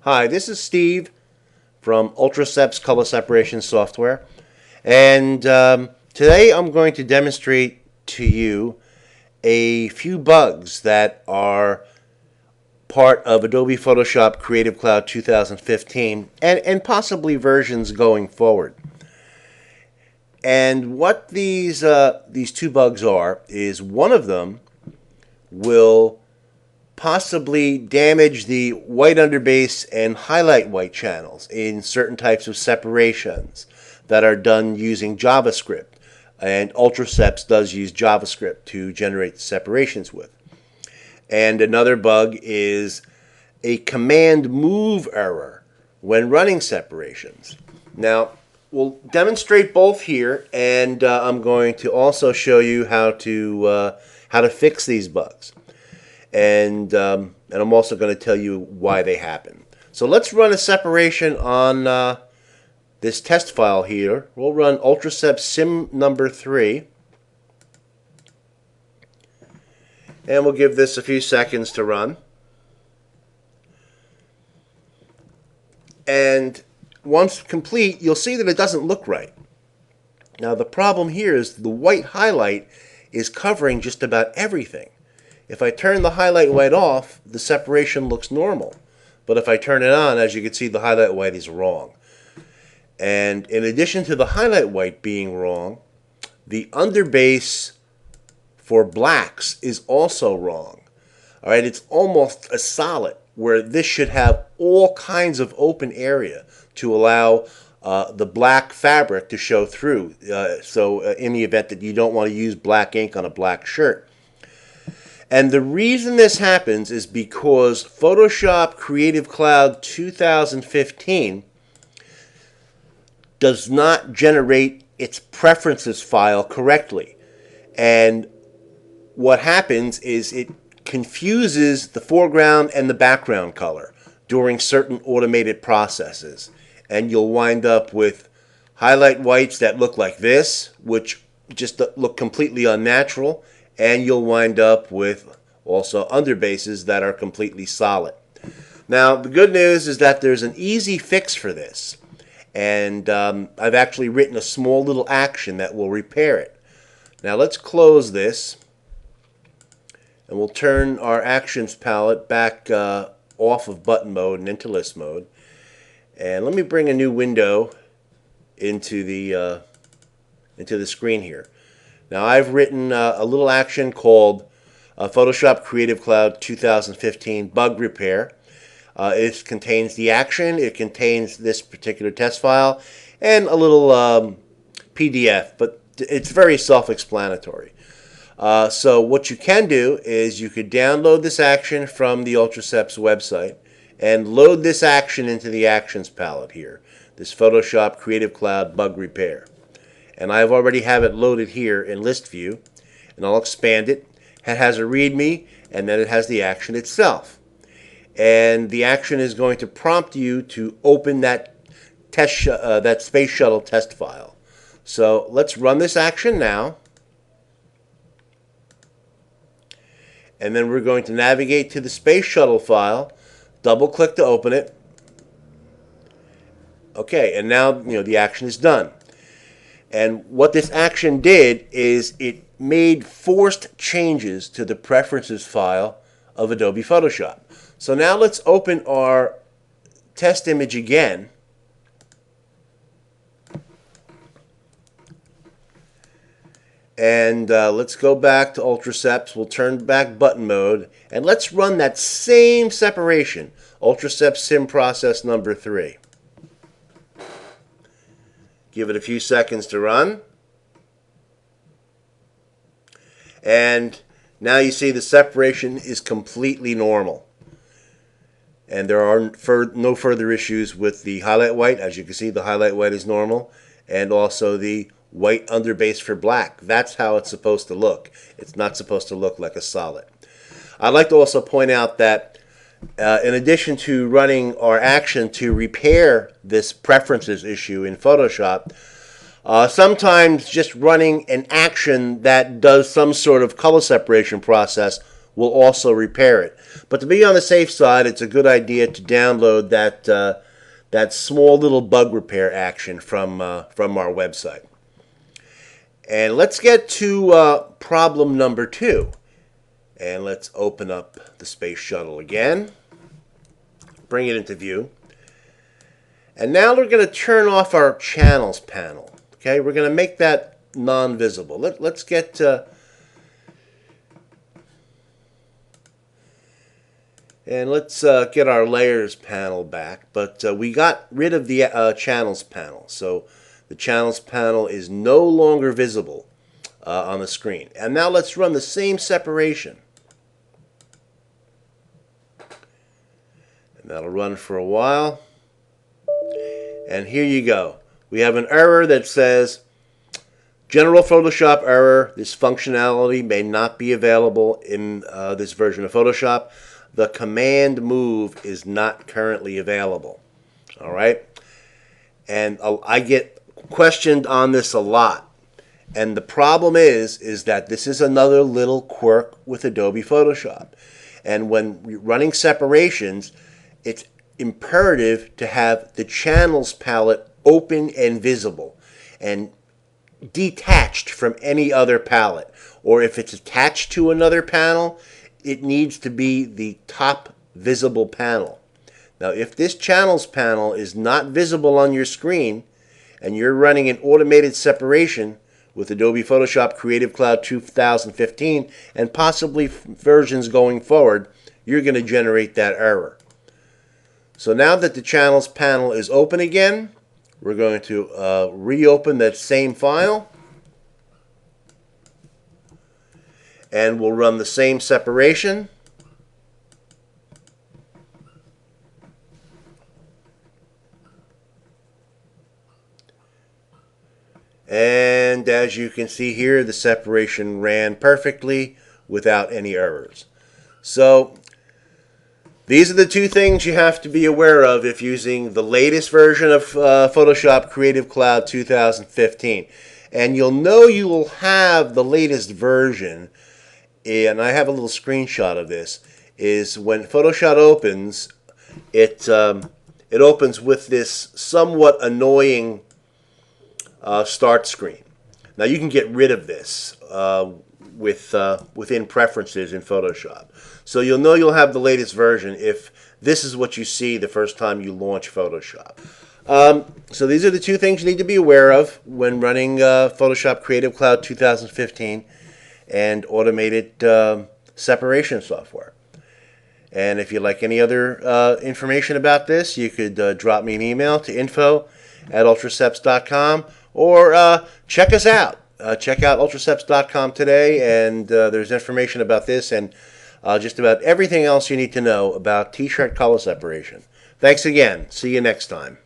Hi, this is Steve from UltraSeps color separation software, and today I'm going to demonstrate to you a few bugs that are part of Adobe Photoshop Creative Cloud 2015 and possibly versions going forward. And what these two bugs are is one of them will possibly damage the white underbase and highlight white channels in certain types of separations that are done using JavaScript. And UltraSeps does use JavaScript to generate the separations with. And another bug is a command move error when running separations. Now, we'll demonstrate both here, and I'm going to also show you how to fix these bugs. And I'm also going to tell you why they happen. So let's run a separation on this test file here. We'll run UltraSeps sim number 3. And we'll give this a few seconds to run. And once complete, you'll see that it doesn't look right. Now the problem here is the white highlight is covering just about everything. If I turn the highlight white off, the separation looks normal. But if I turn it on, as you can see, the highlight white is wrong. And in addition to the highlight white being wrong, the underbase for blacks is also wrong. All right, it's almost a solid, where this should have all kinds of open area to allow the black fabric to show through. So in the event that you don't want to use black ink on a black shirt. And the reason this happens is because Photoshop Creative Cloud 2015 does not generate its preferences file correctly. And what happens is it confuses the foreground and the background color during certain automated processes. And you'll wind up with highlight whites that look like this, which just look completely unnatural. And you'll wind up with also underbases that are completely solid. Now, the good news is that there's an easy fix for this. And I've actually written a small little action that will repair it. Now, let's close this. And we'll turn our actions palette back off of button mode and into list mode. And let me bring a new window into the screen here. Now I've written a little action called Photoshop Creative Cloud 2015 Bug Repair. It contains the action, it contains this particular test file, and a little PDF, but it's very self-explanatory. So what you can do is you could download this action from the UltraSeps website and load this action into the Actions palette here, this Photoshop Creative Cloud Bug Repair. And I've already have it loaded here in list view, and I'll expand it. It has a README, and then it has the action itself. And the action is going to prompt you to open that that Space Shuttle test file. So let's run this action now. And then we're going to navigate to the Space Shuttle file, double-click to open it. Okay, and now the action is done. And what this action did is it made forced changes to the preferences file of Adobe Photoshop. So now let's open our test image again. And let's go back to UltraSeps. We'll turn back button mode. And let's run that same separation, UltraSeps sim process number 3. Give it a few seconds to run. And now you see the separation is completely normal. And there are no further issues with the highlight white. As you can see, the highlight white is normal. And also the white underbase for black. That's how it's supposed to look. It's not supposed to look like a solid. I'd like to also point out that in addition to running our action to repair this preferences issue in Photoshop, sometimes just running an action that does some sort of color separation process will also repair it. But to be on the safe side, it's a good idea to download that small little bug repair action from our website. And let's get to problem number 2. And let's open up the Space Shuttle again. Bring it into view. And now we're going to turn off our channels panel. Okay, we're going to make that non-visible. Let's get and let's get our layers panel back. But we got rid of the channels panel, so the channels panel is no longer visible on the screen. And now let's run the same separation. And that'll run for a while. And here you go. We have an error that says, General Photoshop error. This functionality may not be available in this version of Photoshop. The command move is not currently available. All right? And I get questioned on this a lot. And the problem is that this is another little quirk with Adobe Photoshop. And when running separations, it's imperative to have the channels palette open and visible and detached from any other palette. Or if it's attached to another panel, it needs to be the top visible panel. Now, if this channels panel is not visible on your screen and you're running an automated separation with Adobe Photoshop Creative Cloud 2015 and possibly versions going forward, you're going to generate that error. So now that the channels panel is open again, we're going to reopen that same file. And we'll run the same separation. And as you can see here, the separation ran perfectly without any errors. So these are the 2 things you have to be aware of if using the latest version of Photoshop Creative Cloud 2015. And you'll know you will have the latest version, and I have a little screenshot of this, is when Photoshop opens, it opens with this somewhat annoying start screen. Now you can get rid of this within preferences in Photoshop. So you'll know you'll have the latest version if this is what you see the first time you launch Photoshop. So these are the 2 things you need to be aware of when running Photoshop Creative Cloud 2015 and automated separation software. And if you'd like any other information about this, you could drop me an email to info@ultraseps.com or check us out. Check out ultraseps.com today, and there's information about this and just about everything else you need to know about t-shirt color separation. Thanks again. See you next time.